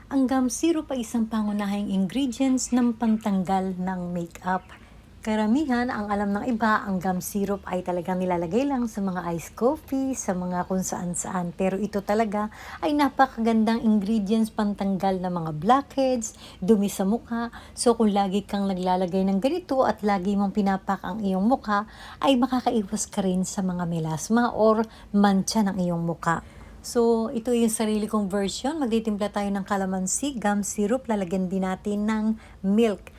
Ang gum syrup ay isang pangunahing ingredients ng pantanggal ng makeup. Karamihan, ang alam ng iba, ang gum syrup ay talagang nilalagay lang sa mga iced coffee, sa mga kung saan-saan. Pero ito talaga ay napakagandang ingredients pantanggal ng mga blackheads, dumi sa mukha. So kung lagi kang naglalagay ng ganito at lagi mong pinapak ang iyong mukha, ay makakaiwas ka rin sa mga melasma or mancha ng iyong mukha. So, ito yung sarili kong version. Magtitimpla tayo ng calamansi, gum syrup, lalagyan din natin ng milk.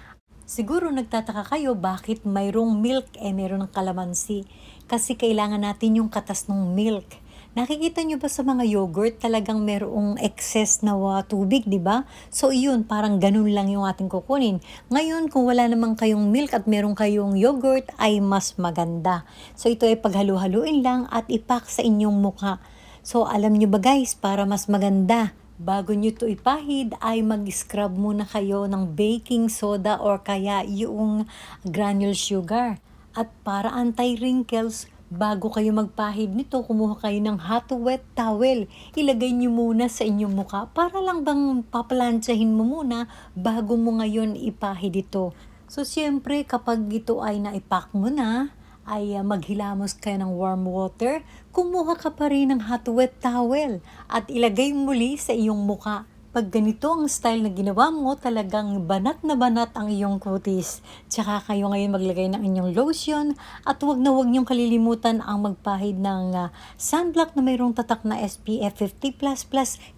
Siguro nagtataka kayo bakit mayroong milk meron ng calamansi. Kasi kailangan natin yung katas ng milk. Nakikita nyo ba sa mga yogurt talagang merong excess na tubig, di ba? So yun, parang ganun lang yung ating kukunin. Ngayon, kung wala namang kayong milk at meron kayong yogurt, ay mas maganda. So ito ay paghalu-haluin lang at ipak sa inyong mukha. So, alam nyo ba guys, para mas maganda, bago nyo ito ipahid, ay mag-scrub muna kayo ng baking soda or kaya yung granule sugar. At para anti-wrinkles, bago kayo magpahid nito, kumuha kayo ng hot wet towel. Ilagay nyo muna sa inyong mukha para lang bang paplansyahin mo muna bago mo ngayon ipahid ito. So, siyempre, kapag ito ay naipak mo na, ay maghilamos kayo ng warm water, kumuha ka pa rin ng hot wet towel at ilagay muli sa iyong muka. Pag ganito ang style na ginawa mo, talagang banat na banat ang iyong kutis. Tsaka kayo ngayon maglagay ng inyong lotion at huwag na huwag niyong kalilimutan ang magpahid ng sunblock na mayroong tatak na SPF 50++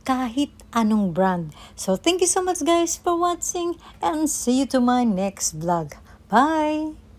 kahit anong brand. So thank you so much guys for watching and see you to my next vlog. Bye!